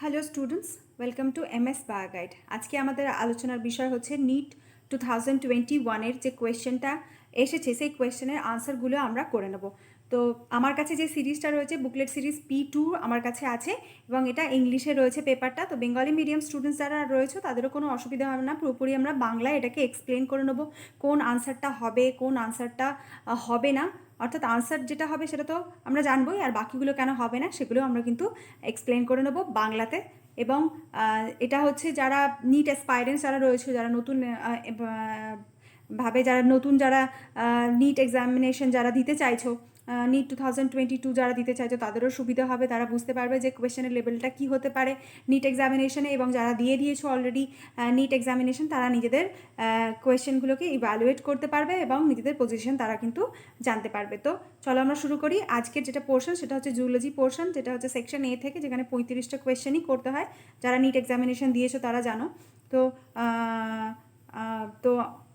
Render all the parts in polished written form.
Hello students, welcome to MS Bioguide. আজকে আমাদের আলোচনার বিষয় হচ্ছে নিট 2021-এর যে কোয়েশ্চেনটা এসেছে সেই কোয়েশ্চেনের আনসারগুলো আমরা করে নেব। তো আমার কাছে যে সিরিজটা রয়েছে বুকলেট সিরিজ P2 আমার কাছে আছে এবং এটা ইংলিশে রয়েছে পেপারটা। তো বেঙ্গলি মিডিয়াম স্টুডেন্টস যারা রয়েছে তাদেরও কোনো অসুবিধা হবে না, পুরোপুরি আমরা বাংলায় এটাকে এক্সপ্লেন করে নেব কোন আনসারটা হবে কোন আনসারটা হবে না। অর্থাৎ আনসার যেটা হবে সেটা তো আমরা জানবোই, আর বাকিগুলো কেন হবে না সেগুলো আমরা কিন্তু এক্সপ্লেন করে নেব বাংলাতে। এবং এটা হচ্ছে যারা নিট অ্যাসপাইরেন্টস যারা রয়েছে, যারা নতুন ভাবে যারা নিট এক্সামিনেশন যারা দিতে চাইছো, নিট 2022 যারা দিতে চাইছো তাদেরও সুবিধা হবে, তারা বুঝতে পারবে যে কোয়েশ্চেনের লেভেলটা কী হতে পারে নিট এক্সামিনেশনে। এবং যারা দিয়ে দিয়েছো অলরেডি নিট এক্সামিনেশন তারা নিজেদের কোয়েশ্চেনগুলোকে ইভ্যালুয়েট করতে পারবে এবং নিজেদের পজিশন তারা কিন্তু জানতে পারবে। তো চলো আমরা শুরু করি। আজকের যেটা পোর্শন সেটা হচ্ছে জুলজি পোর্শন, যেটা হচ্ছে সেকশন এ থেকে, যেখানে 35টা কোয়েশ্চেনই করতে হয়। যারা নিট এক্সামিনেশন দিয়েছো তারা জানো। তো তো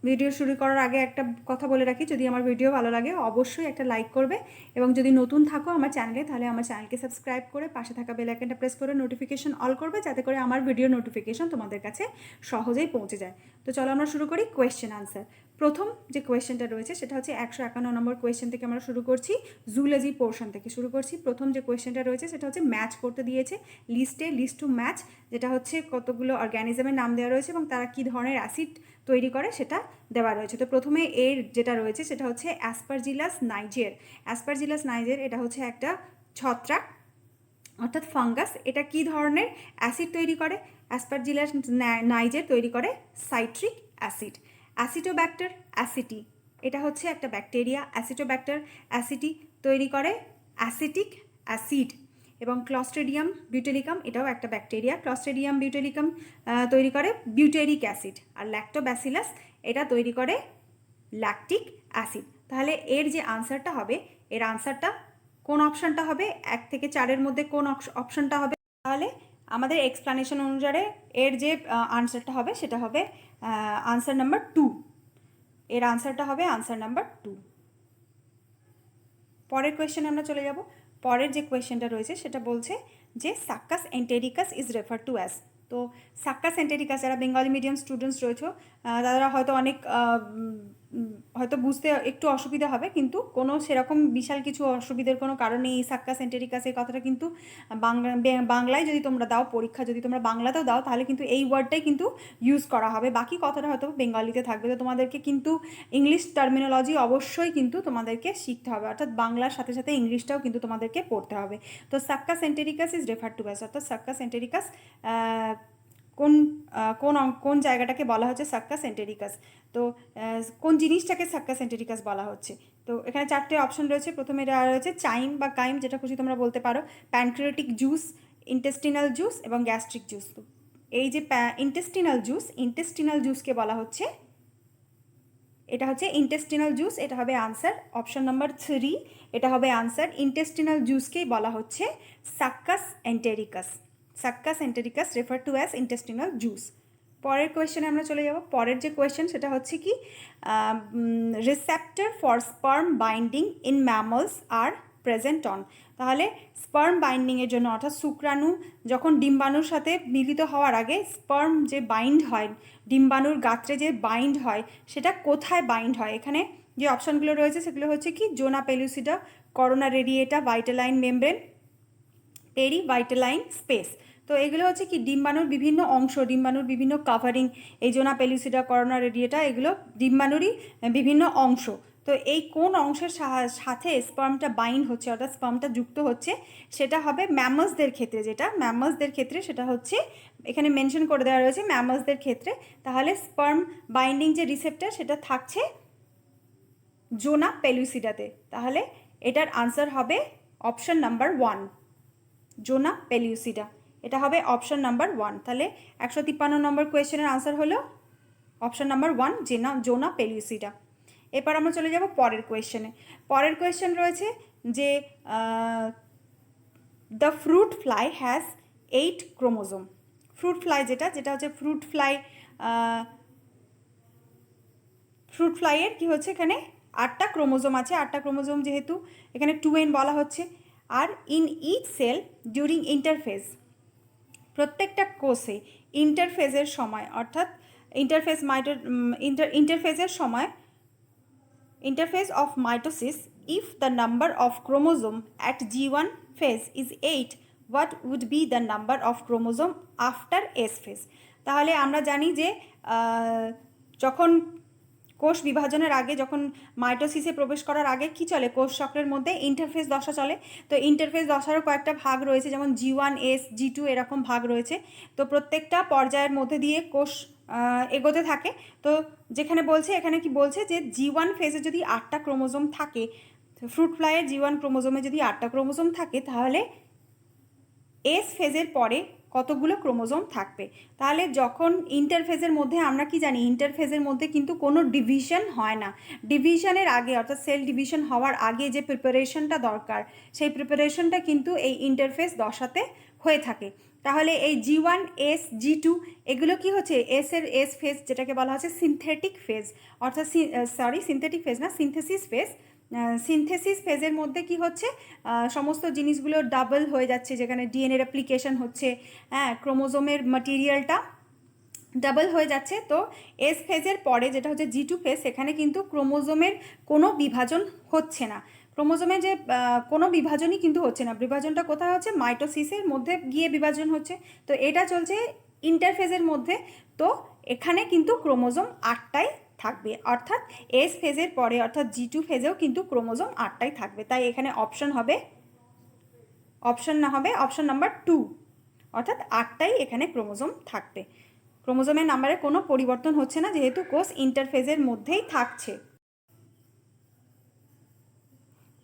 ভিডিও শুরু করার আগে একটা কথা বলে রাখি, যদি আমার ভিডিও ভালো লাগে অবশ্যই একটা লাইক করবে এবং যদি নতুন থাকো আমার চ্যানেলে তাহলে আমার চ্যানেলকে সাবস্ক্রাইব করে পাশে থাকা বেল আইকনটা প্রেস করে নোটিফিকেশন অল করবে, যাতে করে আমার ভিডিও নোটিফিকেশন তোমাদের কাছে সহজেই পৌঁছে যায়। তো চলো আমরা শুরু করি কোয়েশ্চেন আনসার। প্রথম যে কোয়েশ্চেনটা রয়েছে সেটা হচ্ছে 151 নম্বর কোয়েশ্চেন থেকে আমরা শুরু করছি, জুলজি পোর্শন থেকে শুরু করছি। প্রথম যে কোয়েশ্চেনটা রয়েছে সেটা হচ্ছে ম্যাচ করতে দিয়েছে লিস্ট টু ম্যাচ, যেটা হচ্ছে কতগুলো অর্গ্যানিজমের নাম দেওয়া রয়েছে এবং তারা কী ধরনের অ্যাসিড তৈরি করে সেটা দেওয়া রয়েছে। তো প্রথমে এর যেটা রয়েছে সেটা হচ্ছে অ্যাসপারজিলাস নাইজের। অ্যাসপারজিলাস নাইজের এটা হচ্ছে একটা ছত্রাক অর্থাৎ ফাঙ্গাস। এটা কী ধরনের অ্যাসিড তৈরি করে? অ্যাসপারজিলাস নাইজের তৈরি করে সাইট্রিক অ্যাসিড। অ্যাসিটোব্যাক্টার অ্যাসিটি, এটা হচ্ছে একটা ব্যাকটেরিয়া। অ্যাসিটোব্যাক্টার অ্যাসিটি তৈরি করে অ্যাসিটিক অ্যাসিড। এবং ক্লস্ট্রিডিয়াম বিউটেরিকাম এটাও একটা ব্যাকটেরিয়া। ক্লস্ট্রিডিয়াম বিউটেরিকাম তৈরি করে বিউটেরিক অ্যাসিড। আর ল্যাক্টোব্যাসিলাস এটা তৈরি করে ল্যাকটিক অ্যাসিড। তাহলে এর যে আনসারটা হবে, এর আনসারটা কোন অপশানটা হবে? 1 থেকে 4-এর মধ্যে কোন অপশানটা হবে? তাহলে আমাদের এক্সপ্লানেশন অনুসারে এর যে আনসারটা হবে সেটা হবে আনসার নাম্বার 2। এর আনসারটা হবে আনসার নাম্বার 2। পরের কোয়েশ্চেনে আমরা চলে যাব। পরের যে কোয়েশ্চেনটা রয়েছে সেটা বলছে যে সাক্কাস এন্টেরিকাস ইজ রেফার টু অ্যাজ। তো সাক্কাস এন্টেরিকাস, যারা বেঙ্গলি মিডিয়াম স্টুডেন্টস রয়েছে তারা হয়তো অনেক হয়তো বুঝতে একটু অসুবিধা হবে, কিন্তু কোনো সেরকম বিশাল কিছু অসুবিধার কোনো কারণ নেই। এই সাক্কাস এন্টেরিকাস এই কথাটা কিন্তু বাংলায় যদি তোমরা দাও, পরীক্ষা যদি তোমরা বাংলাতেও দাও, তাহলে কিন্তু এই ওয়ার্ডটাই কিন্তু ইউজ করা হবে, বাকি কথাটা হয়তো বেঙ্গলিতে থাকবে। তো তোমাদেরকে কিন্তু ইংলিশ টার্মিনোলজি অবশ্যই কিন্তু তোমাদেরকে শিখতে হবে, অর্থাৎ বাংলার সাথে সাথে ইংলিশটাও কিন্তু তোমাদেরকে পড়তে হবে। তো সাক্কাস এন্টেরিকাস ইজ রেফার টু অ্যাজ, অর্থাৎ সাক্কাস এন্টেরিকাস কোন কোন কোন জায়গাটাকে বলা হচ্ছে সাক্কাস এন্টেরিকাস। তো কোন জিনিসটাকে সাক্কাস এন্টেরিকাস বলা হচ্ছে? তো এখানে 4টে অপশন রয়েছে। প্রথমে রয়েছে চাইম বা কাইম, যেটা খুশি তোমরা বলতে পারো, প্যানক্রিয়াটিক জুস, ইন্টেস্টিনাল জুস এবং গ্যাস্ট্রিক জুস। তো এই যে ইন্টেস্টিনাল জুসকে বলা হচ্ছে, এটা হচ্ছে ইন্টেস্টিনাল জুস, এটা হবে আনসার অপশন নাম্বার 3। এটা হবে আনসার। ইন্টেস্টিনাল জুসকেই বলা হচ্ছে succus entericus. Succus entericus refer to as intestinal juice. পরের কোয়েশ্চেনে আমরা চলে যাব। পরের যে কোয়েশ্চেন সেটা হচ্ছে কি, receptor for sperm binding in mammals are present on. তাহলে স্পার্ম বাইন্ডিংয়ের জন্য, অর্থাৎ শুক্রাণু যখন ডিম্বাণুর সাথে মিলিত হওয়ার আগে স্পার্ম যে বাইন্ড হয়, ডিম্বাণুর গাত্রে যে বাইন্ড হয়, সেটা কোথায় বাইন্ড হয়? এখানে যে অপশানগুলো রয়েছে সেগুলো হচ্ছে কি, জোনা পেলুসিডা, করোনা রেডিয়েটা, ভাইটালাইন মেমব্রেন, পেরি ভাইটালাইন স্পেস। তো এগুলো হচ্ছে কি ডিম্বাণুর বিভিন্ন অংশ, ডিম্বাণুর বিভিন্ন কাভারিং। এই জোনা পেলুসিডা, করোনা রেডিয়েটা এগুলো ডিম্বাণুরই বিভিন্ন অংশ। তো এই কোন অংশের সাথে স্পার্মটা বাইন্ড হচ্ছে, অর্থাৎ স্পার্মটা যুক্ত হচ্ছে, সেটা হবে ম্যামাসদের ক্ষেত্রে। যেটা ম্যামাসদের ক্ষেত্রে সেটা হচ্ছে এখানে মেনশন করে দেওয়া রয়েছে ম্যামাসদের ক্ষেত্রে। তাহলে স্পার্ম বাইন্ডিং যে রিসেপ্টর সেটা থাকছে জোনা পেলুসিডাতে। তাহলে এটার আনসার হবে অপশন নাম্বার 1, জোনা পেলুসিডা। এটা হবে অপশন নাম্বার 1। তাহলে 153 নম্বর কোয়েশ্চেনের আনসার হলো অপশন নাম্বার 1, জোনা পেলুসিডা। এরপর আমরা চলে যাব পরের কোয়েশ্চেনে। পরের কোয়েশ্চেন রয়েছে যে the fruit fly has 8 chromosome. Fruit fly যেটা হচ্ছে ফ্রুট ফ্লাইয়ের কি হচ্ছে, এখানে 8টা ক্রোমোজোম আছে। 8টা ক্রোমোজোম যেহেতু এখানে 2n বলা হচ্ছে। আর in each cell during interphase প্রত্যেকটা কোষে ইন্টারফেজের সময় অর্থাৎ ইন্টারফেজের সময় interphase of mitosis, if the number of chromosome at G1 phase is 8, what would be the number of chromosome after S phase? তাহলে আমরা জানি যে যখন কোষ বিভাজনের আগে, যখন মাইটোসিসে প্রবেশ করার আগে কি চলে, কোষ চক্রের মধ্যে ইন্টারফেজ দশা চলে। তো ইন্টারফেজ দশারও কয়েকটা ভাগ রয়েছে, যেমন G1, S, G2 এরকম ভাগ রয়েছে। তো প্রত্যেকটা পর্যায়ের মধ্যে দিয়ে কোষ এগোতে থাকে। তো যেখানে বলছে, এখানে কি বলছে যে G1 ফেজে যদি 8টা ক্রোমোজোম থাকে, ফ্রুট ফ্লাইয়ের G1 ক্রোমোজোমে যদি 8টা ক্রোমোজোম থাকে, তাহলে এস ফেজের পরে কতগুলো ক্রোমোজোম থাকবে। তাহলে যখন ইন্টারফেজের মধ্যে আমরা কি জানি, ইন্টারফেজের মধ্যে কিন্তু কোনো ডিভিশন হয় না। ডিভিশনের আগে অর্থাৎ সেল ডিভিশন হওয়ার আগে যে প্রিপারেশনটা দরকার, সেই প্রিপারেশনটা কিন্তু এই ইন্টারফেজ দশাতে হয়ে থাকে। তাহলে এই G1, S, G2 এগুলো কি হচ্ছে, এস ফেজ, যেটাকে বলা হচ্ছে সিনথেটিক ফেজ, অর্থাৎ সিনথেটিক ফেজ না, সিনথেসিস ফেজ। সিনথেসিস ফেজের মধ্যে কি হচ্ছে, সমস্ত জিনিসগুলো ডাবল হয়ে যাচ্ছে, যেখানে ডিএনএ রেপ্লিকেশন হচ্ছে, হ্যাঁ, ক্রোমোজোমের ম্যাটেরিয়ালটা ডাবল হয়ে যাচ্ছে। তো এস ফেজের পরে যেটা হচ্ছে G2 ফেজ, সেখানে কিন্তু ক্রোমোজোমের কোনো বিভাজন হচ্ছে না। ক্রোমোজোমের যে কোনো বিভাজনই কিন্তু হচ্ছে না। বিভাজনটা কোথায় হচ্ছে, মাইটোসিসের মধ্যে গিয়ে বিভাজন হচ্ছে। তো এটা চলছে ইন্টারফেজের মধ্যে। তো এখানে কিন্তু ক্রোমোজোম 8টাই থাকবে, অর্থাৎ এস ফেজের পরে অর্থাৎ G2 ফেজেও কিন্তু ক্রোমোজোম 8টাই থাকবে। তাই এখানে অপশন নাম্বার 2, অর্থাৎ 8টাই এখানে ক্রোমোজোম থাকবে। ক্রোমোজোমের নাম্বারে কোনো পরিবর্তন হচ্ছে না, যেহেতু কোষ ইন্টারফেজের মধ্যেই থাকছে।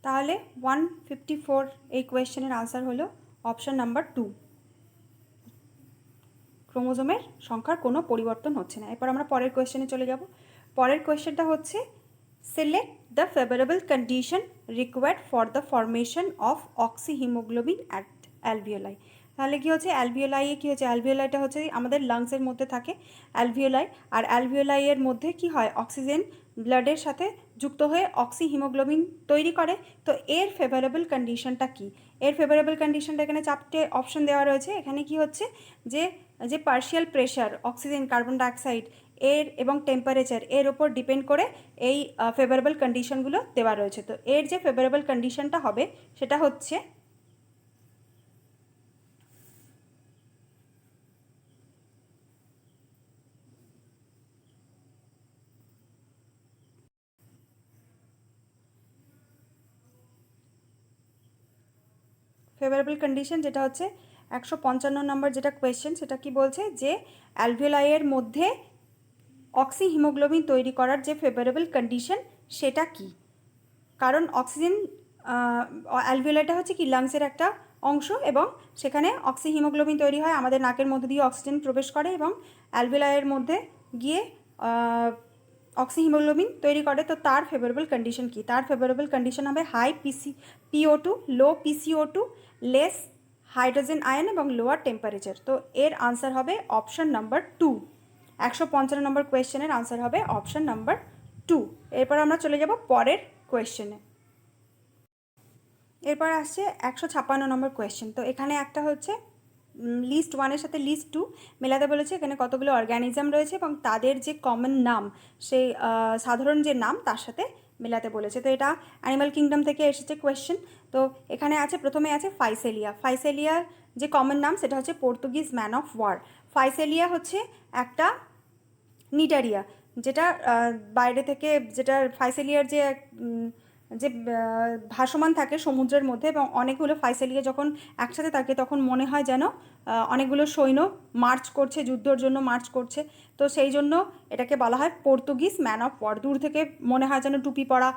তাহলে 154 এই কোয়েশ্চেনের আনসার হলো অপশন নাম্বার 2, ক্রোমোজোমের সংখ্যার কোনো পরিবর্তন হচ্ছে না। এরপর আমরা পরের কোয়েশ্চেনে চলে যাব। পরের কোয়েশ্চেনটা হচ্ছে, select the favourable condition required for the formation of oxyhaemoglobin at alveoli. তাহলে কী হচ্ছে, অ্যালভিওলাইয়ে কী হচ্ছে, অ্যালভিওলাইটা হচ্ছে আমাদের লাংসের মধ্যে থাকে অ্যালভিওলাই, আর অ্যালভিওলাইয়ের মধ্যে কি হয়, অক্সিজেন ব্লাডের সাথে যুক্ত হয়ে অক্সিহিমোগ্লোবিন তৈরি করে। তো এর ফেভারেবল কন্ডিশনটা কি, এর ফেভারেবল কন্ডিশনটা এখানে 4টে অপশন দেওয়া রয়েছে। এখানে কি হচ্ছে যে partial pressure, oxygen, carbon dioxide এর এবং টেম্পারেচার এর ওপর ডিপেন্ড করে এই ফেভারেবল কন্ডিশনগুলো দেওয়া রয়েছে। তো এর যে ফেভারেবল কন্ডিশনটা হবে সেটা হচ্ছে ফেভারেবল কন্ডিশন, যেটা হচ্ছে 155 নম্বর যেটা কোয়েশ্চেন, সেটা কি বলছে যে অ্যালভিওলাইয়ের মধ্যে অক্সিহিমোগ্লোবিন তৈরি করার যে ফেভারেবল কন্ডিশন সেটা কি। কারণ অক্সিজেন, অ্যালভিওলাইটা হচ্ছে কি লাংসের একটা অংশ, এবং সেখানে অক্সিহিমোগ্লোবিন তৈরি হয়, আমাদের নাকের মধ্যে দিয়ে অক্সিজেন প্রবেশ করে এবং অ্যালভিওলাইয়ের মধ্যে গিয়ে অক্সিহিমোগ্লোবিন তৈরি করে। তো তার ফেভারেবল কন্ডিশন কি, তার ফেভারেবল কন্ডিশন হবে হাই PO2, লো PCO2, লেস হাইড্রোজেন আয়ন এবং লোয়ার টেম্পারেচার। তো এর আনসার হবে অপশন নাম্বার 2, 155 নম্বর কোয়েশ্চেনের আনসার হবে অপশন নাম্বার 2। এরপর আমরা চলে যাব পরের কোয়েশ্চেনে। এরপর আসছে 156 নম্বর কোয়েশ্চেন। তো এখানে একটা হচ্ছে লিস্ট 1-এর সাথে লিস্ট 2 মেলাতে বলেছে। এখানে কতগুলো অর্গ্যানিজম রয়েছে এবং তাদের যে কমন নাম, সেই সাধারণ যে নাম তার সাথে মেলাতে বলেছে। তো এটা অ্যানিমাল কিংডম থেকে এসেছে কোয়েশ্চেন। তো এখানে আছে, প্রথমে আছে ফাইসেলিয়া। ফাইসেলিয়ার যে কমন নাম সেটা হচ্ছে পর্তুগিজ ম্যান অফ ওয়ার। ফাইসেলিয়া হচ্ছে একটা নিটারিয়া, যেটা বাইরে থেকে, যেটা ফাইসেলিয়ার যে ভাসমান থাকে সমুদ্রের মধ্যে, এবং অনেকগুলো ফাইসেলিয়া যখন একসাথে থাকে তখন মনে হয় যেন অনেকগুলো সৈন্য মার্চ করছে, যুদ্ধর জন্য মার্চ করছে। তো সেই জন্য এটাকে বলা হয় পর্তুগিজ ম্যান অফ ওয়ার। দূর থেকে মনে হয় যেন টুপি পরা,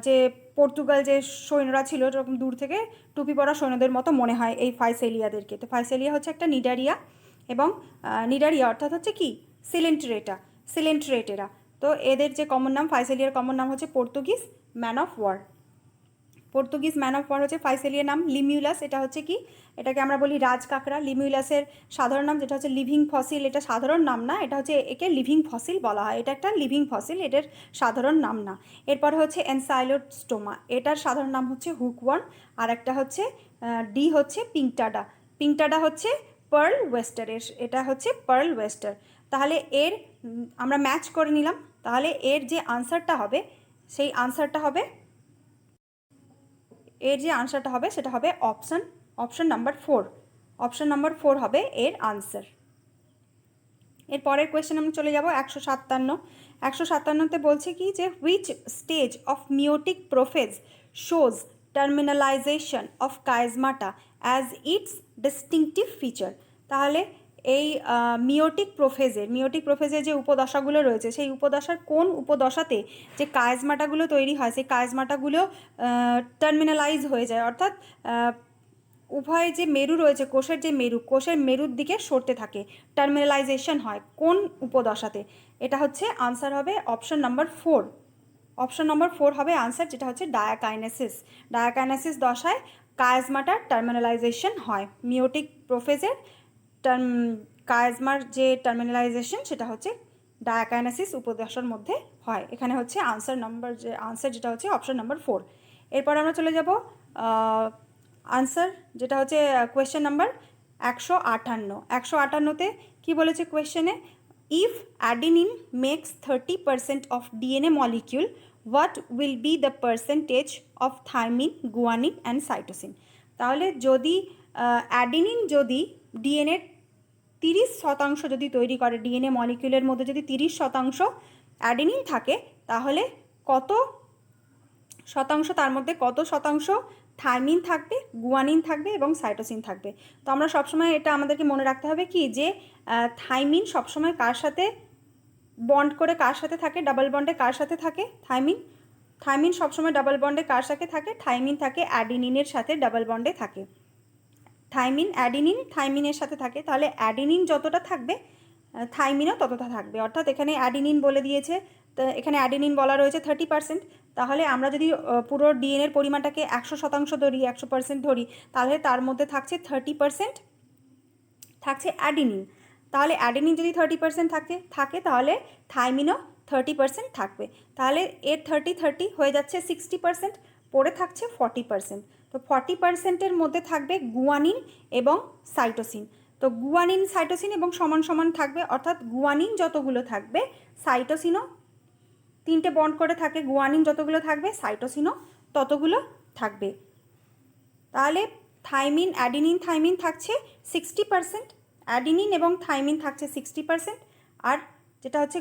যে পর্তুগাল যে সৈন্যরা ছিল এরকম দূর থেকে টুপি পরা সৈন্যদের মতো মনে হয় এই ফাইসেলিয়াদেরকে। তো ফাইসেলিয়া হচ্ছে একটা নিডারিয়া, এবং নিডারিয়া অর্থাৎ হচ্ছে কি সিলেন্ট্রেটেরা। তো এদের যে কমন নাম, ফাইসেলিয়ার কমন নাম হচ্ছে Portuguese man of war. Portuguese man of war হচ্ছে ফাইসেলিয়ার নাম। লিমিউলাস, এটা হচ্ছে কি, এটাকে আমরা বলি রাজ কাঁকড়া। লিমিউলাসের সাধারণ নাম যেটা হচ্ছে লিভিং ফসিল, এটা সাধারণ নাম না, এটা হচ্ছে একে লিভিং ফসিল বলা হয়, এটা একটা লিভিং ফসিল, এটার সাধারণ নাম না। এরপরে হচ্ছে এনসাইলোস্টোমা, এটার সাধারণ নাম হচ্ছে হুকওয়ার্ম। আর একটা হচ্ছে ডি হচ্ছে পিংটাডা। পিংটাডা হচ্ছে পার্ল ওয়েস্টার, এটা হচ্ছে পার্ল ওয়েস্টার। তাহলে এর আমরা ম্যাচ করে নিলাম। তাহলে এর যে আনসারটা হবে সেই আনসারটা হবে, এর যে আনসারটা হবে সেটা হবে অপশন নাম্বার 4। অপশন নাম্বার 4 হবে এর আনসার। এর পরের কোয়েশ্চেন আমি চলে যাব 157। 157তে বলছে কি যে which stage of meiotic prophase shows terminalisation of chiasmata as its distinctive feature. তাহলে এই মিওটিক প্রোফেজের যে উপদশাগুলো রয়েছে সেই উপদশার কোন উপদশাতে যে কাইজমাটাগুলো তৈরি হয় সেই কাইজমাটাগুলো টার্মিনালাইজ হয়ে যায়, অর্থাৎ উভয় যে মেরু রয়েছে, কোষের মেরুর দিকে সরতে থাকে, টার্মিনালাইজেশন হয় কোন উপদশাতে? এটা হচ্ছে আনসার হবে অপশন নাম্বার 4। অপশন নাম্বার 4 হবে আনসার, যেটা হচ্ছে ডায়াকাইনেসিস দশায় কায়াজমাটার টার্মিনালাইজেশন হয়। মিওটিক প্রোফেজের কায়াজমার যে টার্মিনালাইজেশন সেটা হচ্ছে ডায়াকাইনেসিস উপদশার মধ্যে হয়। এখানে হচ্ছে আনসার যেটা হচ্ছে অপশন নাম্বার 4। এরপর আমরা চলে যাব আনসার, যেটা হচ্ছে কোয়েশ্চেন নাম্বার 158। 158তে কী বলেছে কোয়েশ্চেনে? If adenine makes 30% of DNA molecule what will be the percentage of thymine, guanine and cytosine. তাহলে যদি অ্যাডিনিন যদি ডিএনএর 30% যদি তৈরি করে, ডিএনএ মলিকিউলের মধ্যে যদি 30% অ্যাডিনিন থাকে, তাহলে কত শতাংশ, তার মধ্যে কত শতাংশ থাইমিন থাকবে, গুয়ানিন থাকবে এবং সাইটোসিন থাকবে? তো আমরা সবসময় এটা আমাদেরকে মনে রাখতে হবে কি যে থাইমিন সবসময় কার সাথে বন্ড করে কার সাথে থাকে, ডাবল বন্ডে কার সাথে থাকে? থাইমিন সবসময় ডাবল বন্ডে কার সাথে থাকে? থাইমিন থাকে অ্যাডিনিনের সাথে ডাবল বন্ডে থাকে। থাইমিনের সাথে থাকে। তাহলে অ্যাডিনিন যতটা থাকবে থাইমিনও ততটা থাকবে, অর্থাৎ এখানে অ্যাডিনিন বলে দিয়েছে, তো এখানে অ্যাডিনিন বলা রয়েছে 30%। তাহলে আমরা যদি পুরো ডিএনএর পরিমাণটাকে 100% ধরি, 100% ধরি, তাহলে তার মধ্যে থাকছে 30% থাকছে অ্যাডিনিন। তাহলে অ্যাডিনিন যদি 30% থাকে তাহলে থাইমিনও 30% থাকবে। তাহলে এর 30 হয়ে যাচ্ছে 60%, পড়ে থাকছে 40%। তো 40%-এর মধ্যে থাকবে গুয়ানিন এবং সাইটোসিন। তো গুয়ানিন, সাইটোসিন এবং সমান সমান থাকবে, অর্থাৎ গুয়ানিন যতগুলো থাকবে সাইটোসিনও 3টে বন্ড করে থাকে, গুয়ানিন যতগুলো থাকবে সাইটোসিনও ততগুলো থাকবে। তাহলে অ্যাডিনিন থাইমিন থাকছে 60%, অ্যাডিনিন এবং থাইমিন থাকছে 60%, আর যেটা হচ্ছে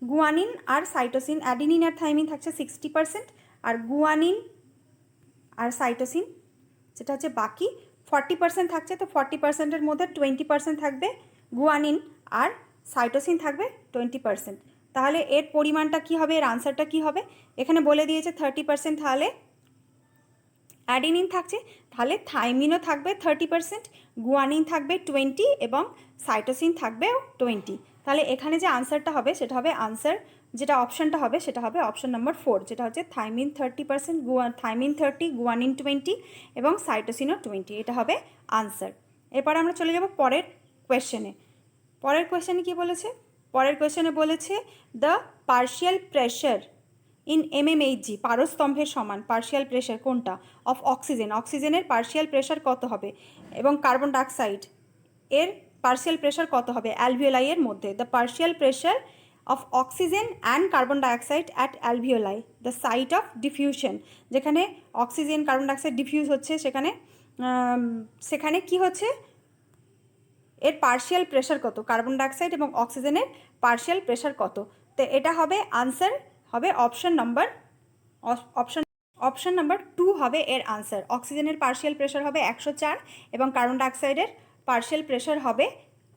গুয়ানিন আর সাইটোসিন, অ্যাডিনিন আর থাইমিন থাকছে 60%, আর গুয়ানিন আর সাইটোসিন যেটা হচ্ছে বাকি 40% থাকছে। তো 40%-এর মধ্যে 20% থাকবে গুয়ানিন আর সাইটোসিন থাকবে 20%। তাহলে এর পরিমাণটা কী হবে, এর আনসারটা কী হবে? এখানে বলে দিয়েছে 30%, তাহলে অ্যাডিনিন থাকছে, তাহলে থাইমিনও থাকবে 30%, গুয়ানিন থাকবে 20 এবং সাইটোসিন থাকবেও 20। তাহলে এখানে যে আনসারটা হবে সেটা হবে আনসার, যেটা অপশানটা হবে সেটা হবে অপশান নাম্বার 4, যেটা হচ্ছে থাইমিন 30%, থাইমিন 30, গুয়ানিন 20 এবং সাইটোসিনও 20। এটা হবে আনসার। এরপর আমরা চলে যাব পরের কোয়েশ্চেনে। পরের কোয়েশ্চেনে কী বলেছে? পরের কোয়েশ্চেনে বলেছে the partial pressure in mmHg, পারস্তম্ভের সমান পার্শিয়াল প্রেশার কোনটা? অফ অক্সিজেনের পার্শিয়াল প্রেশার কত হবে, এবং কার্বন ডাইঅক্সাইড এর পার্শিয়াল প্রেশার কত হবে অ্যালভিওলাই এর মধ্যে? The partial pressure of oxygen and carbon dioxide at alveoli, the site of diffusion. যেখানে অক্সিজেন কার্বন ডাইঅক্সাইড ডিফিউজ হচ্ছে সেখানে কি হচ্ছে, এর পার্শিয়াল প্রেশার কত? কার্বন ডাইঅক্সাইড এবং অক্সিজেনের পার্শিয়াল প্রেশার কত? তো এটা হবে আনসার, হবে অপশন নাম্বার 2 হবে এর আনসার। অক্সিজেনের পার্শিয়াল প্রেশার হবে 104 এবং কার্বন ডাইঅক্সাইডের পার্শিয়াল প্রেশার হবে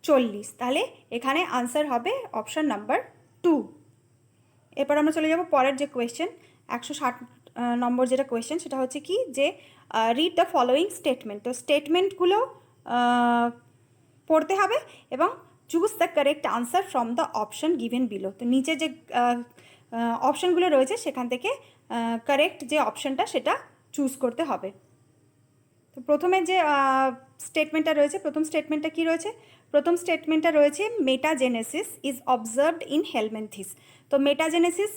40। তাহলে এখানে আনসার হবে অপশন নাম্বার 2। এরপর আমরা চলে যাব পরের যে কোয়েশ্চেন 160 নম্বর যেটা কোয়েশ্চেন, সেটা হচ্ছে কি যে রিড দ্য ফলোয়িং স্টেটমেন্ট। তো স্টেটমেন্টগুলো পড়তে হবে এবং choose the correct answer from the option given below. তো নিচে যে অপশানগুলো রয়েছে সেখান থেকে কারেক্ট যে অপশানটা সেটা চুজ করতে হবে। তো প্রথমে যে স্টেটমেন্টটা রয়েছে, প্রথম স্টেটমেন্টটা কী রয়েছে? প্রথম স্টেটমেন্টটা রয়েছে metagenesis is observed in helminthic. তো মেটাজেনেসিস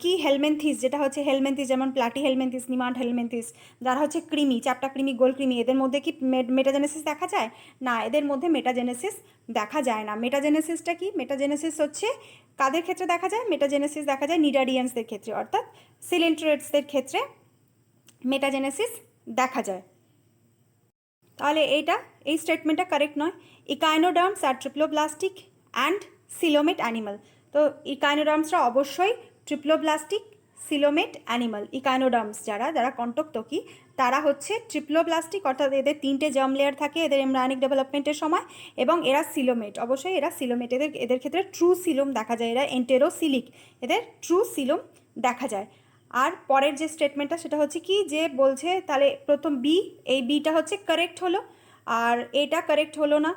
কি হেলমেন্থিস, যেটা হচ্ছে হেলমেন্থিস, যেমন প্লাটি হেলমেন্থিস, নিমান্ড হেলমেন্থিস, যারা হচ্ছে কৃমি, চ্যাপ্টা কৃমি, গোল কৃমি, এদের মধ্যে কি মেটাজেনেসিস দেখা যায়? না, এদের মধ্যে মেটাজেনেসিস দেখা যায় না। মেটাজেনেসিসটা কি? মেটাজেনেসিস হচ্ছে কাদের ক্ষেত্রে দেখা যায়? মেটাজেনেসিস দেখা যায় নিডারিয়ান্সদের ক্ষেত্রে, অর্থাৎ সিলিন্ট্রেটসদের ক্ষেত্রে মেটাজেনেসিস দেখা যায়। তাহলে এই স্টেটমেন্টটা কারেক্ট নয়। ইকাইনোডার্মস আর ট্রিপ্লোব্লাস্টিক অ্যান্ড সিলোমেট অ্যানিমাল। তো ইকাইনোডার্মসরা অবশ্যই ট্রিপ্লোব্লাস্টিক সিলোমেট অ্যানিমাল। ইকাইনোডার্মস যারা কণ্টকটকি, তারা হচ্ছে ট্রিপ্লোব্লাস্টিক, অর্থাৎ এদের 3টে জার্ম লেয়ার থাকে এদের এমব্রায়োনিক ডেভেলপমেন্টের সময়, এবং এরা সিলোমেট, অবশ্যই এরা সিলোমেট। এদের ক্ষেত্রে ট্রু সিলোম দেখা যায়, এরা এন্টেরোসিলিক, এদের ট্রু সিলোম দেখা যায়। আর পরের যে স্টেটমেন্টটা সেটা হচ্ছে কি, যে বলছে তাহলে প্রথম বি, এই বিটা হচ্ছে কারেক্ট হলো, আর এটা কারেক্ট হলো না।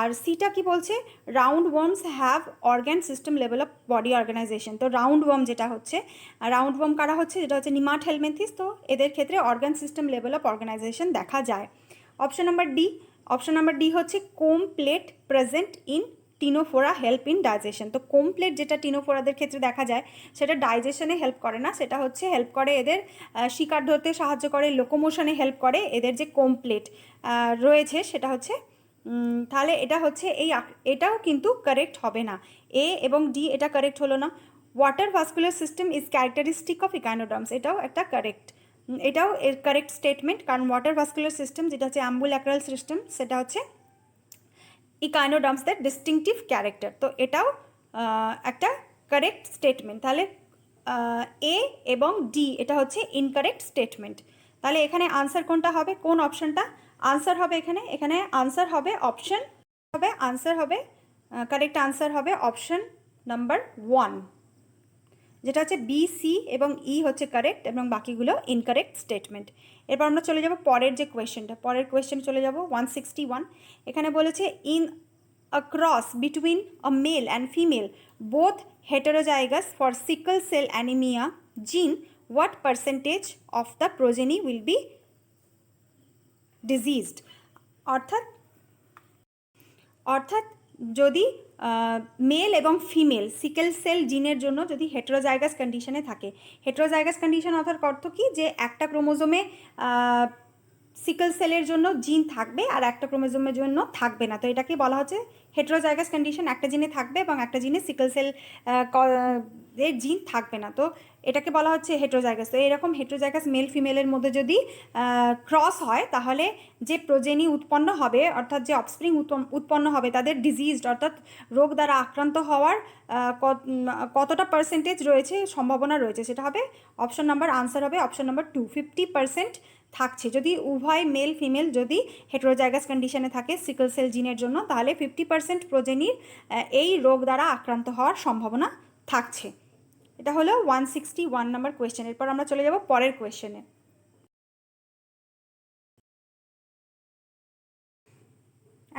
আর সিটা কি বলছে? Round worms have organ system level of body organization. তো রাউন্ড ওয়ার্ম যেটা হচ্ছে, রাউন্ড ওয়ার্ম কারা হচ্ছে? যেটা হচ্ছে নিমাট হেলমেন্থিস। তো এদের ক্ষেত্রে organ system level of organisation দেখা যায়। অপশন নাম্বার ডি হচ্ছে comb plate present in ctenophora help in digestion. তো কোম প্লেট যেটা টিনোফোরাদের ক্ষেত্রে দেখা যায়, সেটা ডাইজেশনে হেল্প করে না, সেটা হচ্ছে হেল্প করে এদের শিকার ধরতে সাহায্য করে, লোকোমোশনে হেল্প করে। এদের যে কোম প্লেট রয়েছে সেটা হচ্ছে, তাহলে এটা হচ্ছে এটাও কিন্তু কারেক্ট হবে না। এ এবং ডি এটা কারেক্ট হলো না। Water vascular system is characteristic of echinoderms, এটাও একটা কারেক্ট, এটাও এর কারেক্ট স্টেটমেন্ট, কারণ ওয়াটার ভাস্কুলার সিস্টেম যেটা হচ্ছে অ্যাম্বুল্যাক্রাল সিস্টেম, সেটা হচ্ছে ইকাইনোডার্মসদের ডিস্টিংটিভ ক্যারেক্টার। তো এটাও একটা কারেক্ট স্টেটমেন্ট। তাহলে এ এবং ডি এটা হচ্ছে ইনকারেক্ট স্টেটমেন্ট। তাহলে এখানে আনসার কোনটা হবে? কোন অপশনটা আনসার হবে? এখানে আনসার হবে অপশন, কারেক্ট আনসার হবে অপশন নাম্বার 1, যেটা হচ্ছে বি, সি এবং ই হচ্ছে কারেক্ট এবং বাকিগুলো ইনকারেক্ট স্টেটমেন্ট। এরপর আমরা চলে যাব পরের যে কোয়েশ্চেনটা, পরের কোয়েশ্চেন চলে যাব 161। এখানে বলেছে in a cross between a male and female, both heterozygous for sickle cell anemia gene, what percentage of the progeny will be diseased? অর্থাৎ যদি মেল এবং ফিমেল সিকেল সেল জিনের জন্য যদি হেটেরোজাইগাস কন্ডিশনে থাকে, হেটেরোজাইগাস কন্ডিশন অর্থ কি, যে একটা ক্রোমোজোমে সিকেল সেলের জন্য জিন থাকবে আর একটা ক্রোমোজোমের জন্য থাকবে না, তো এটাকে বলা হচ্ছে হেটেরোজাইগাস কন্ডিশন। একটা জিনে থাকবে এবং একটা জিনে সিকেল সেল এর জিন থাকবে না, তো এটাকে বলা হচ্ছে হেটেরোজাইগাস। তো এরকম হেটেরোজাইগাস মেল ফিমেলের মধ্যে যদি ক্রস হয়, তাহলে যে প্রোজেনি উৎপন্ন হবে, অর্থাৎ যে অফস্প্রিং উৎপন্ন হবে, তাদের ডিজিজড অর্থাৎ রোগ দ্বারা আক্রান্ত হওয়ার কতটা পার্সেন্টেজ রয়েছে, সম্ভাবনা রয়েছে, সেটা হবে অপশন নাম্বার, আনসার হবে অপশন নাম্বার 2, 50% থাকছে। যদি উভয় মেল ফিমেল যদি হেটেরোজাইগাস কন্ডিশনে থাকে সিকল সেল জিনের জন্য, তাহলে 50% প্রোজেনির এই রোগ দ্বারা আক্রান্ত হওয়ার সম্ভাবনা থাকছে। এটা হলো 161 নম্বর কোয়েশ্চেন। এরপর আমরা চলে যাব পরের কোয়েশ্চেনে।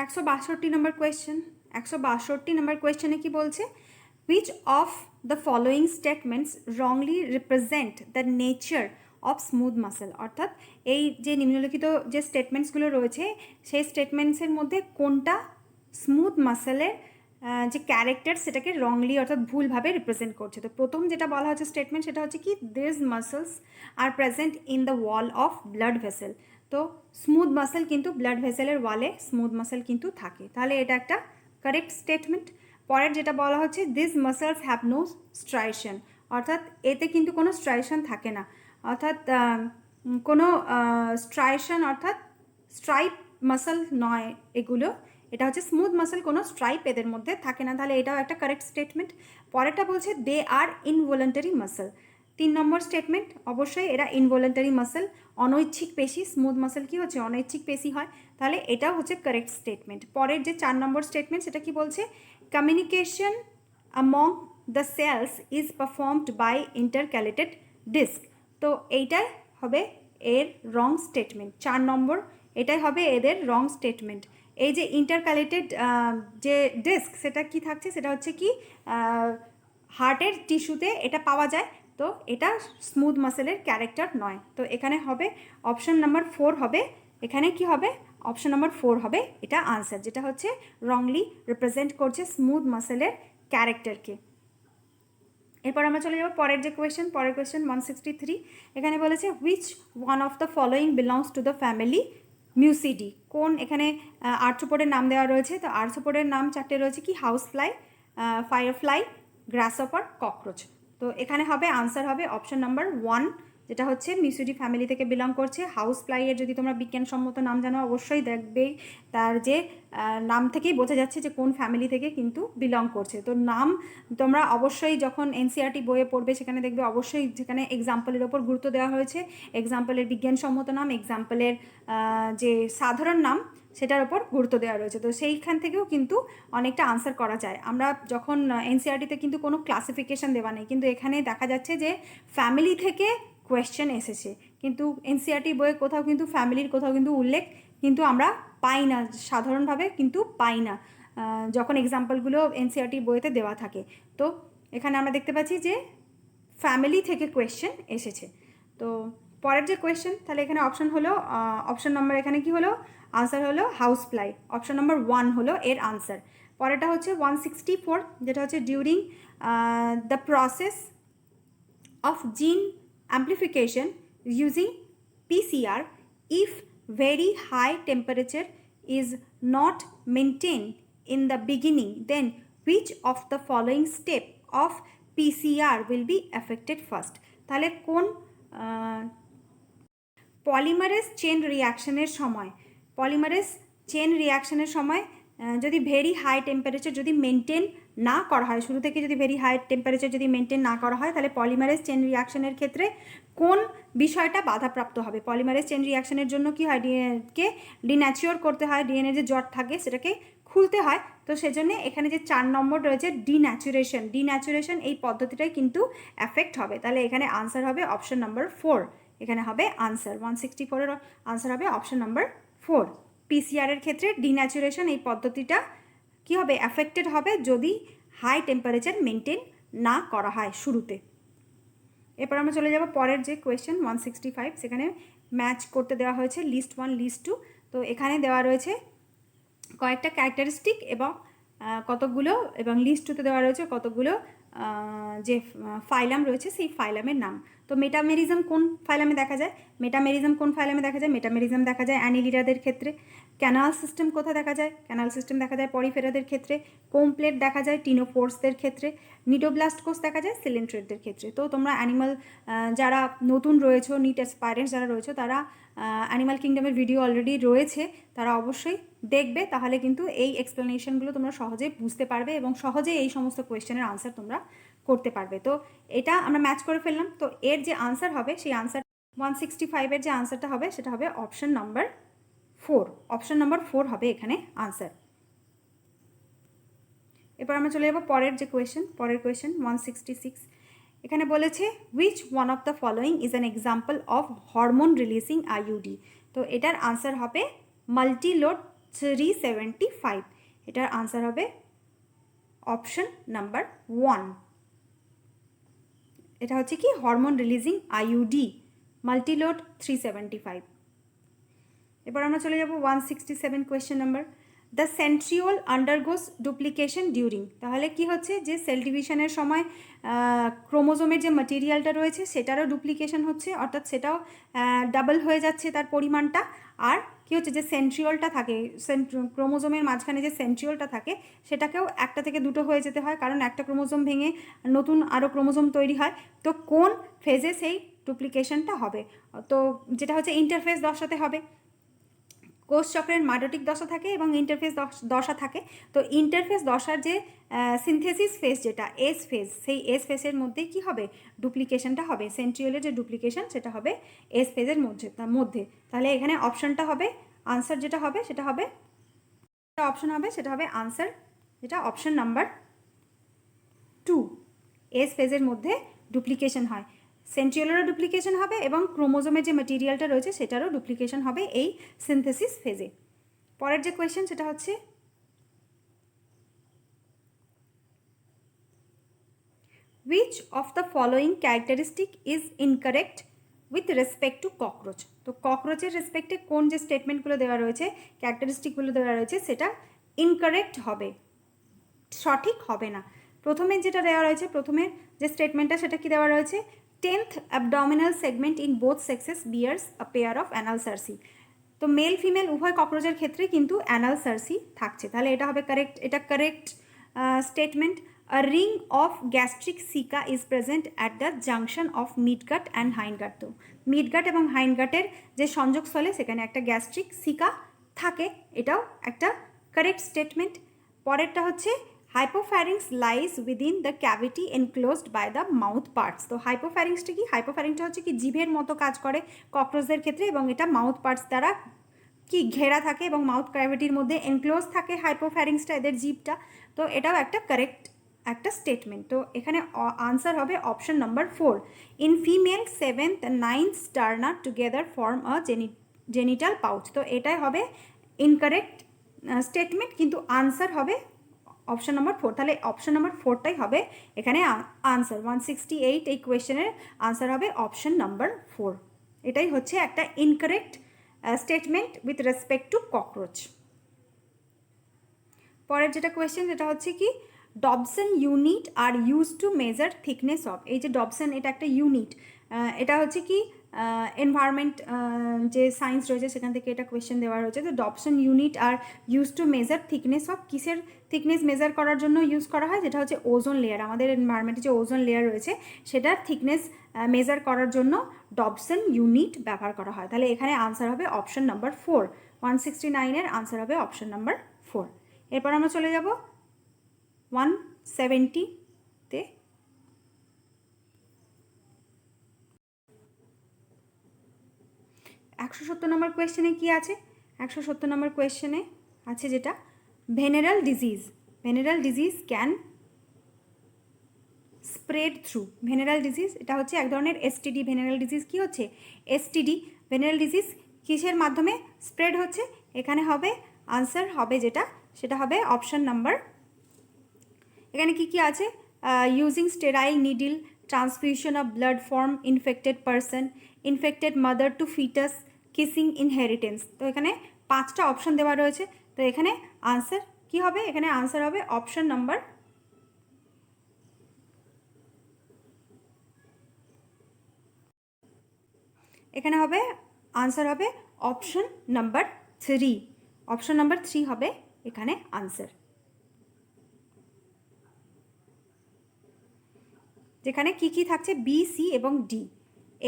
162 নম্বর কোয়েশ্চেন। 162 নম্বর কোয়েশ্চেনে কি বলছে? Which of the following statements wrongly represent the nature of smooth muscle? অর্থাৎ এই যে নিম্নলিখিত যে স্টেটমেন্টসগুলো রয়েছে, সেই স্টেটমেন্টসের মধ্যে কোনটা স্মুথ মাসেলের যে ক্যারেক্টার সেটাকে রংলি অর্থাৎ ভুলভাবে রিপ্রেজেন্ট করছে? তো প্রথম যেটা বলা হচ্ছে স্টেটমেন্ট, সেটা হচ্ছে কি, this muscles are present in the wall of blood vessel. তো স্মুথ মাসেল কিন্তু ব্লাড ভেসেলের ওয়ালে স্মুথ মাসেল কিন্তু থাকে, তাহলে এটা একটা কারেক্ট স্টেটমেন্ট। পরের যেটা বলা হচ্ছে this muscles have no striation, অর্থাৎ এতে কিন্তু কোনো স্ট্রাইশন থাকে না, অর্থাৎ কোনো স্ট্রাইশন অর্থাৎ স্ট্রাইপ মাসেল নয় এগুলো, এটা হচ্ছে স্মুথ মাসেল, কোনো স্ট্রাইপ এদের মধ্যে থাকে না, তাহলে এটাও একটা কারেক্ট স্টেটমেন্ট। পরেরটা বলছে দে আর ইনভলেন্টারি মাসেল। 3 নম্বর স্টেটমেন্ট, অবশ্যই এরা ইনভলেন্টারি মাসেল, অনৈচ্ছিক পেশি। স্মুথ মাসেল কি হচ্ছে? অনৈচ্ছিক পেশি হয়, তাহলে এটাও হচ্ছে কারেক্ট স্টেটমেন্ট। পরের যে 4 নম্বর স্টেটমেন্ট, সেটা কি বলছে? Communication among the cells is performed by intercalated disc। তো এইটাই হবে এর রং স্টেটমেন্ট, 4 নম্বর, এটাই হবে এদের রং স্টেটমেন্ট। এই যে ইন্টারক্যালেটেড যে ডিস্ক, সেটা কি থাকছে? সেটা হচ্ছে কি, হার্টের টিস্যুতে এটা পাওয়া যায়, তো এটা স্মুথ মাসেলের ক্যারেক্টার নয়, তো এখানে হবে অপশন নাম্বার 4 হবে। এখানে কি হবে? অপশন নাম্বার 4 হবে এটা আনসার, যেটা হচ্ছে রংলি রিপ্রেজেন্ট করছে স্মুথ মাসেলের ক্যারেক্টারকে। এরপর আমরা চলে যাব পরের যে কোয়েশ্চেন, পরের কোয়েশ্চেন 163। এখানে বলেছে which one of the following belongs to the family Muscidae. কোন, এখানে আর্থ্রোপোডের নাম দেওয়া রয়েছে। তো আর্থ্রোপোডের নাম চারটে রয়েছে কি, হাউস ফ্লাই, ফায়ারফ্লাই, গ্রাসহপার, ককরোচ। তো এখানে হবে আনসার হবে অপশন নাম্বার 1, যেটা হচ্ছে মিউসিডি ফ্যামিলি থেকে বিলং করছে। হাউস ফ্লাইয়ের যদি তোমরা বিজ্ঞানসম্মত নাম জানো অবশ্যই দেখবেই তার যে নাম থেকেই বোঝা যাচ্ছে যে কোন ফ্যামিলি থেকে কিন্তু বিলং করছে। তো নাম তোমরা অবশ্যই যখন এনসিইআরটি বইয়ে পড়বে সেখানে দেখবে অবশ্যই যেখানে এক্সাম্পলের ওপর গুরুত্ব দেওয়া হয়েছে, এক্সাম্পলের বিজ্ঞানসম্মত নাম, এক্সাম্পলের যে সাধারণ নাম সেটার ওপর গুরুত্ব দেওয়া রয়েছে। তো সেইখান থেকেও কিন্তু অনেকটা আনসার করা যায়। আমরা যখন এনসিইআরটিতে কিন্তু কোনো ক্লাসিফিকেশান দেওয়া নেই, কিন্তু এখানে দেখা যাচ্ছে যে ফ্যামিলি থেকে কোয়েশ্চেন এসেছে, কিন্তু এনসিইআরটি বইয়ে কোথাও কিন্তু ফ্যামিলির কোথাও কিন্তু উল্লেখ কিন্তু আমরা পাই না, সাধারণভাবে কিন্তু পাই না যখন এক্সাম্পলগুলো এনসিইআরটি বইতে দেওয়া থাকে। তো এখানে আমরা দেখতে পাচ্ছি যে ফ্যামিলি থেকে কোয়েশ্চেন এসেছে। তো পরের যে কোয়েশ্চেন, তাহলে এখানে অপশন হলো অপশন নম্বর এখানে কি হলো, আনসার হলো হাউস ফ্লাই, অপশন নম্বর 1 হলো এর আনসার। পরেরটা হচ্ছে 164, যেটা হচ্ছে during the process of gene amplification using PCR, if very high temperature is not maintained in the beginning, then which of the following step of PCR will be affected first? তাহলে কোন polymerase chain রিয়াকশনের সময়, polymerase chain রিয়াকশনের সময় যদি very high temperature যদি maintain না করা হয়, শুরু থেকে যদি ভেরি হাই টেম্পারেচার যদি মেনটেন না করা হয়, তাহলে পলিমারেজ চেন রিয়াকশনের ক্ষেত্রে কোন বিষয়টা বাধাপ্রাপ্ত হবে? পলিমারেজ চেন রিয়াকশনের জন্য কি হয়, ডিএনএকে ডিন্যাচুর করতে হয়, ডিএনএ যে জট থাকে সেটাকে খুলতে হয়। তো সেজন্য এখানে যে 4 নম্বর রয়েছে ডিন্যাচুরেশন, ডিন্যাচুরেশন এই পদ্ধতিটাই কিন্তু এফেক্ট হবে। তাহলে এখানে আনসার হবে অপশন নাম্বার 4, এখানে হবে আনসার 164-এর আনসার হবে অপশন নাম্বার 4। পিসিআরের ক্ষেত্রে ডিন্যাচুরেশন এই পদ্ধতিটা কি হবে, অ্যাফেক্টেড হবে যদি হাই টেম্পারেচার মেনটেন না করা হয় শুরুতে। এরপর আমরা চলে যাব পরের যে কোয়েশ্চেন 165, সেখানে ম্যাচ করতে দেওয়া হয়েছে লিস্ট 1 লিস্ট 2। তো এখানে দেওয়া রয়েছে কয়েকটা ক্যারেক্টারিস্টিক এবং কতগুলো, এবং লিস্ট 2তে দেওয়া রয়েছে কতগুলো যে ফাইলাম রয়েছে সেই ফাইলামের নাম। তো মেটামেরিজম কোন ফাইলামে দেখা যায়, মেটামেরিজম কোন ফাইলামে দেখা যায়, মেটামেরিজম দেখা যায় অ্যানিলিডাদের ক্ষেত্রে। ক্যানাল সিস্টেম কোথায় দেখা যায়, ক্যানাল সিস্টেম দেখা যায় পরিফেরাদের ক্ষেত্রে। কোমপ্লেট দেখা যায় টিনোফোর্সদের ক্ষেত্রে। নিডোব্লাস্ট কোষ দেখা যায় সিলেন্ট্রেটদের ক্ষেত্রে। তো তোমরা অ্যানিমাল যারা নতুন রয়েছো, নিট অ্যাসপাইরেন্টস যারা রয়েছে, তারা অ্যানিমাল কিংডমের ভিডিও অলরেডি রয়েছে, তারা অবশ্যই দেখবে, তাহলে কিন্তু এই এক্সপ্লেনেশনগুলো তোমরা সহজে বুঝতে পারবে এবং সহজে এই সমস্ত কোয়েশ্চেনের আনসার তোমরা করতে পারবে। তো এটা আমরা ম্যাচ করে ফেললাম। তো এর যে আনসার হবে সেই আনসার 165-এর যে আনসারটা হবে সেটা হবে অপশন নাম্বার 4, অপশন নাম্বার 4 হবে এখানে আনসার। এরপর আমরা চলে যাব পরের যে কোয়েশ্চেন, পরের কোয়েশ্চেন 166। এখানে বলেছে which one of the following is an example of hormone releasing IUD. তো এটার আনসার হবে মাল্টিলোড 375, এটার আনসার হবে অপশন নাম্বার 1। এটা হচ্ছে কি হরমোন রিলিজিং আইইউডি মাল্টিলোড 375। এবার আমরা চলে যাব 167 question number, the centriole আন্ডারগোস duplication during. তাহলে কি হচ্ছে যে সেল ডিভিশনের সময় ক্রোমোজোমের যে ম্যাটেরিয়ালটা রয়েছে সেটারও ডুপ্লিকেশন হচ্ছে, অর্থাৎ সেটাও ডাবল হয়ে যাচ্ছে তার পরিমাণটা। আর কি হচ্ছে যে সেন্ট্রিওলটা থাকে, ক্রোমোজোমের মাঝখানে যে সেন্ট্রিওলটা থাকে সেটাকেও একটা থেকে দুটো হয়ে যেতে হয়, কারণ একটা ক্রোমোজোম ভেঙে নতুন আরও ক্রোমোজোম তৈরি হয়। তো কোন ফেজে সেই ডুপ্লিকেশনটা হবে? তো যেটা হচ্ছে ইন্টারফেজ দশাতে হবে। কোষ চক্রের মাইটোটিক দশা থাকে এবং ইন্টারফেস দশা থাকে। তো ইন্টারফেস দশার যে সিনথেসিস ফেজ, যেটা এস ফেজ, সেই এস ফেজের মধ্যেই কী হবে, ডুপ্লিকেশনটা হবে। সেন্ট্রিওলের যে ডুপ্লিকেশন সেটা হবে এস ফেজের মধ্যে। তাহলে এখানে অপশানটা হবে আনসার, যেটা হবে সেটা হবে অপশন হবে সেটা হবে আনসার, যেটা অপশন নাম্বার 2, এস ফেজের মধ্যে ডুপ্লিকেশন হয়। সেন্ট্রিওলেরও ডুপ্লিকেশন হবে এবং ক্রোমোজোমের যে ম্যাটেরিয়ালটা রয়েছে সেটারও ডুপ্লিকেশন হবে এই সিনথেসিস ফেজে। পরের যে কোয়েশ্চেন সেটা হচ্ছে which of the following characteristic is incorrect with respect to cockroach। তো ককরোচের রেসপেক্টে কোন যে স্টেটমেন্টগুলো দেওয়া রয়েছে, ক্যারেক্টারিস্টিকগুলো দেওয়া রয়েছে সেটা ইনকারেক্ট হবে, সঠিক হবে না। প্রথমে যেটা দেওয়া রয়েছে, প্রথমের যে স্টেটমেন্টটা সেটা কি দেওয়া রয়েছে, 10th abdominal segment in both sexes bears a pair of anal cerci। তো মেল ফিমেল উভয় ককরোচের ক্ষেত্রে কিন্তু অ্যানাল সার্সি থাকছে, তাহলে এটা হবে কারেক্ট, এটা correct statement. A ring of gastric caeca is present at the junction of midgut and hindgut. তো মিডগাট এবং হাইন্ডগাটের যে সংযোগস্থলে সেখানে একটা গ্যাস্ট্রিক সিকা থাকে, এটাও একটা কারেক্ট স্টেটমেন্ট। পরেরটা হচ্ছে hypopharynx lies within the cavity enclosed by the mouth parts. তো হাইপোফ্যারিংসটা কি, হাইপোফ্যারিংসটা হচ্ছে কি জিভের মতো কাজ করে ককরোচদের ক্ষেত্রে, এবং এটা মাউথ পার্টস দ্বারা কি ঘেরা থাকে এবং মাউথ ক্যাভিটির মধ্যে এনক্লোজ থাকে হাইপোফ্যারিংসটা, এদের জিভটা। তো এটাও একটা কারেক্ট একটা স্টেটমেন্ট। তো এখানে আনসার হবে option number 4। In female 7th and 9th sterna together form a genital pouch. তো এটাই হবে ইনকারেক্ট স্টেটমেন্ট, কিন্তু আনসার হবে অপশন নাম্বার 4। তাহলে অপশন নাম্বার 4টাই হবে এখানে আনসার। 168 এই কোয়েশ্চেনের আনসার হবে অপশন নাম্বার 4। এটাই হচ্ছে একটা incorrect statement with respect to cockroach. পরের যেটা কোয়েশ্চেন যেটা হচ্ছে কি, Dobson unit are use to measure thickness of. এই যে ডবসন, এটা একটা ইউনিট, এটা হচ্ছে কি এনভায়রনমেন্ট যে সায়েন্স রয়েছে সেখান থেকে এটা কোয়েশ্চেন দেওয়া রয়েছে। তো Dobson unit are use to measure thickness of, কিসের থিকনেস মেজার করার জন্য ইউজ করা হয়, যেটা হচ্ছে ওজোন লেয়ার। আমাদের এনভায়রনমেন্টে যে ওজোন লেয়ার রয়েছে সেটার থিকনেস মেজার করার জন্য ডবসন ইউনিট ব্যবহার করা হয়। তাহলে এখানে আনসার হবে অপশন নাম্বার 4। 169-এর আনসার হবে অপশন নাম্বার 4। এরপর আমরা চলে যাব 170-তে। 170 নম্বর কোয়েশ্চেনে কি আছে, 170 নম্বর কোয়েশ্চেনে আছে যেটা venereal disease. Venereal disease can spread through. Venereal disease এটা হচ্ছে এক ধরনের এসটিডি। ভেনেরাল ডিজিজ কি হচ্ছে, এসটিডি। ভেনেরাল ডিজিজ কিসের মাধ্যমে স্প্রেড হচ্ছে, এখানে হবে আনসার হবে যেটা সেটা হবে অপশন নাম্বার, এখানে কি কি আছে, using sterile needle, transfusion of blood from infected person, infected mother to foetus, kissing inheritance. তো এখানে 5টা অপশন দেওয়া রয়েছে। তো এখানে আনসার কি হবে, এখানে আনসার হবে অপশন নাম্বার, এখানে হবে আনসার হবে অপশন নাম্বার 3। অপশন নাম্বার 3 হবে এখানে আনসার, যেখানে কি কি থাকছে, বি, সি এবং ডি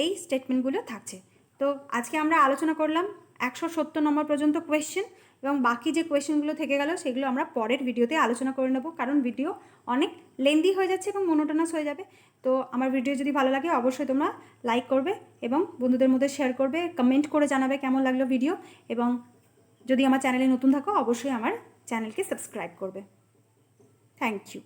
এই স্টেটমেন্টগুলো থাকছে। তো আজকে আমরা আলোচনা করলাম 170 নম্বর পর্যন্ত কোয়েশ্চেন, এবং বাকি যে কোয়েশ্চেনগুলো থেকে গেল সেগুলো আমরা পরের ভিডিওতে আলোচনা করে নেব, কারণ ভিডিও অনেক লেন্দি হয়ে যাচ্ছে এবং মনোটোনাস হয়ে যাবে। তো আমার ভিডিও যদি ভালো লাগে অবশ্যই তোমরা লাইক করবে এবং বন্ধুদের মধ্যে শেয়ার করবে, কমেন্ট করে জানাবে কেমন লাগলো ভিডিও, এবং যদি আমার চ্যানেলে নতুন থাকো অবশ্যই আমার চ্যানেলকে সাবস্ক্রাইব করবে। Thank you.